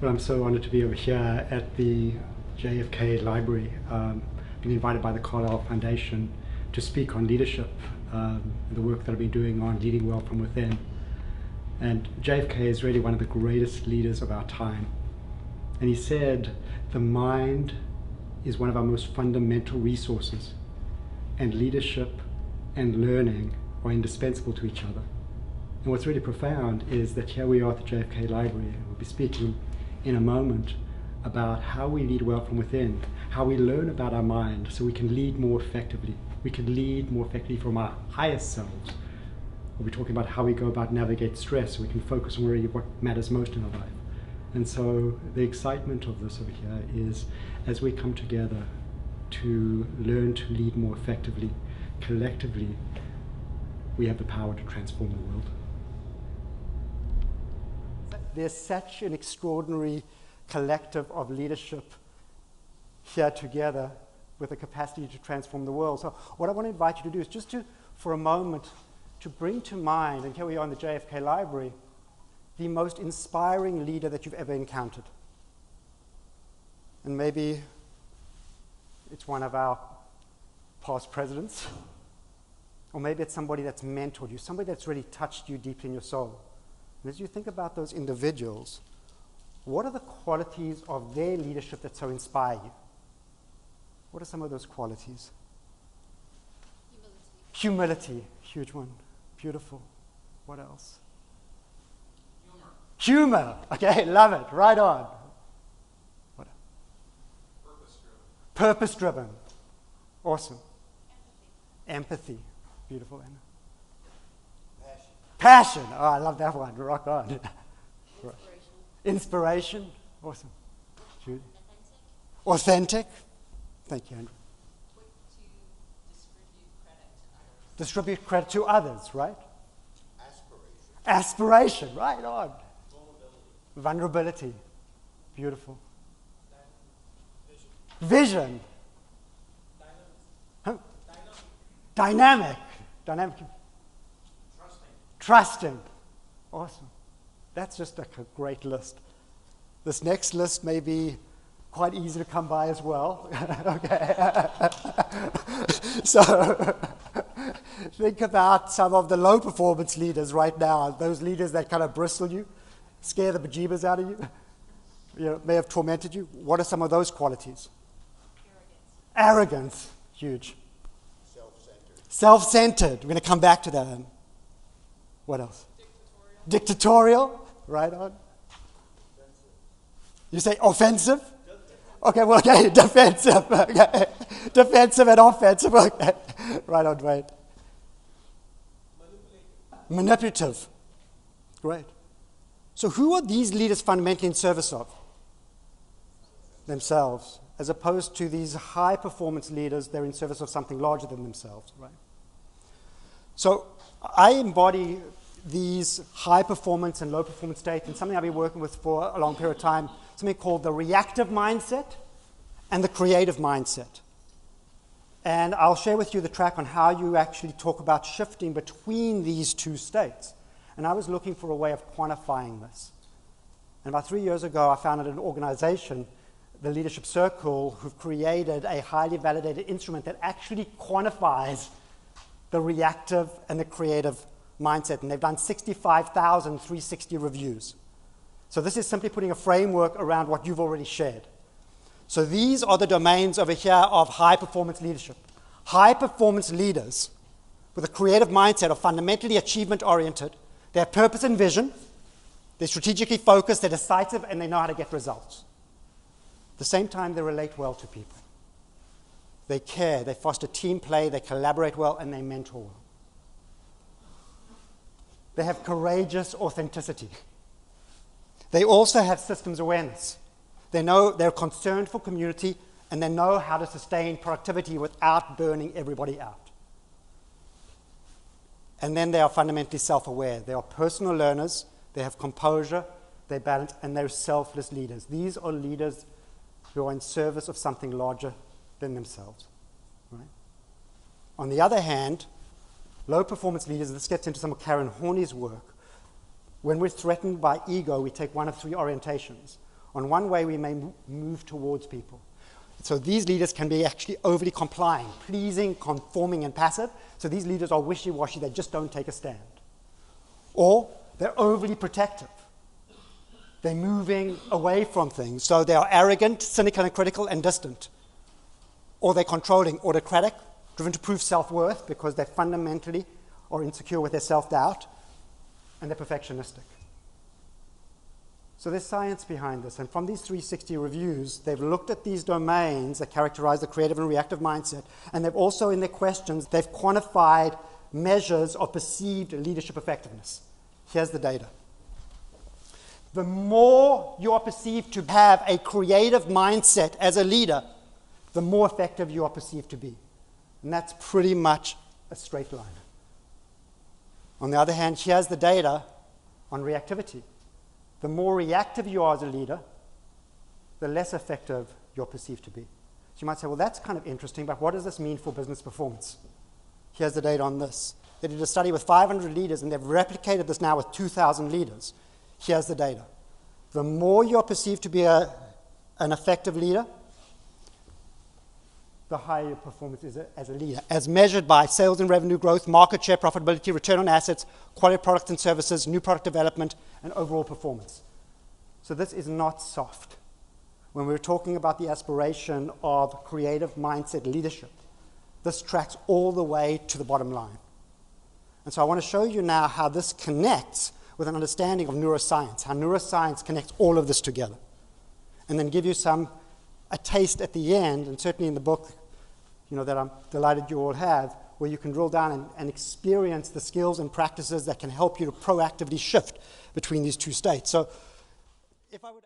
Well, I'm so honored to be over here at the JFK Library, being invited by the Carlyle Foundation to speak on leadership, the work that I've been doing on leading well from within. And JFK is really one of the greatest leaders of our time. And he said, the mind is one of our most fundamental resources, and leadership and learning are indispensable to each other. And what's really profound is that here we are at the JFK Library, and we'll be speaking in a moment about how we lead well from within, how we learn about our mind so we can lead more effectively. We can lead more effectively from our highest selves. We'll be talking about how we go about navigate stress so we can focus on really what matters most in our life. And so the excitement of this over here is as we come together to learn to lead more effectively, collectively, we have the power to transform the world. There's such an extraordinary collective of leadership here together with the capacity to transform the world. So what I want to invite you to do is just to, for a moment, to bring to mind, and here we are in the JFK Library, the most inspiring leader that you've ever encountered. And maybe it's one of our past presidents, or maybe it's somebody that's mentored you, somebody that's really touched you deeply in your soul. And as you think about those individuals, what are the qualities of their leadership that so inspire you? What are some of those qualities? Humility, huge one. Beautiful. What else? Humor. Okay, love it. Right on. What? Purpose-driven. Awesome. Empathy. Beautiful, Anna. Passion. Oh, I love that one. Rock on. Inspiration. Awesome. Judy. Authentic. Thank you, Andrew. Distribute credit to others, right? Aspiration. Right on. Vulnerability. Beautiful. Vision. Huh? Dynamic. Trusting. Awesome. That's just like a great list. This next list may be quite easy to come by as well. Okay. So think about some of the low performance leaders right now, those leaders that kind of bristle you, scare the bejeebers out of you, may have tormented you. What are some of those qualities? Arrogance. Huge. Self-centered. We're going to come back to that. What else? Dictatorial. Right on. You say offensive? Okay, well, okay, defensive. Okay. Defensive and offensive. Okay. Right on, right. Manipulative. Great. So who are these leaders fundamentally in service of? Themselves. As opposed to these high-performance leaders, they're in service of something larger than themselves, right? So I embody these high-performance and low-performance states in something I've been working with for a long period of time, something called the reactive mindset and the creative mindset. And I'll share with you the track on how you actually talk about shifting between these two states. And I was looking for a way of quantifying this. And about 3 years ago, I founded an organization, the Leadership Circle, who've created a highly validated instrument that actually quantifies the reactive and the creative mindset. And they've done 65,000 360 reviews. So this is simply putting a framework around what you've already shared. So these are the domains over here of high-performance leadership. High-performance leaders with a creative mindset are fundamentally achievement-oriented. They have purpose and vision. They're strategically focused, they're decisive, and they know how to get results. At the same time, they relate well to people. They care, they foster team play, they collaborate well, and they mentor well. They have courageous authenticity. They also have systems awareness. They know they're concerned for community, and they know how to sustain productivity without burning everybody out. And then they are fundamentally self-aware. They are personal learners, they have composure, they balance, and they're selfless leaders. These are leaders who are in service of something larger than themselves. Right? On the other hand, low-performance leaders, and this gets into some of Karen Horney's work, when we're threatened by ego, we take one of three orientations. on one way we may move towards people. So these leaders can be actually overly complying, pleasing, conforming, and passive. So these leaders are wishy-washy, they just don't take a stand. Or they're overly protective. They're moving away from things. So they are arrogant, cynical, and critical, and distant. Or they're controlling, autocratic, driven to prove self-worth because they fundamentally are insecure with their self-doubt, and they're perfectionistic. So there's science behind this, and from these 360 reviews, they've looked at these domains that characterize the creative and reactive mindset, and they've also, in their questions, they've quantified measures of perceived leadership effectiveness. Here's the data. The more you are perceived to have a creative mindset as a leader, the more effective you are perceived to be. And that's pretty much a straight line. On the other hand, here's the data on reactivity. The more reactive you are as a leader, the less effective you're perceived to be. So you might say, well, that's kind of interesting, but what does this mean for business performance? Here's the data on this. They did a study with 500 leaders, and they've replicated this now with 2,000 leaders. Here's the data. The more you're perceived to be an effective leader, the higher your performance is as a leader, as measured by sales and revenue growth, market share, profitability, return on assets, quality of products and services, new product development, and overall performance. So this is not soft. When we're talking about the aspiration of creative mindset leadership, this tracks all the way to the bottom line. And so I want to show you now how this connects with an understanding of neuroscience, how neuroscience connects all of this together. And then give you a taste at the end, and certainly in the book, that I'm delighted you all have, where you can drill down and experience the skills and practices that can help you to proactively shift between these two states. So if I would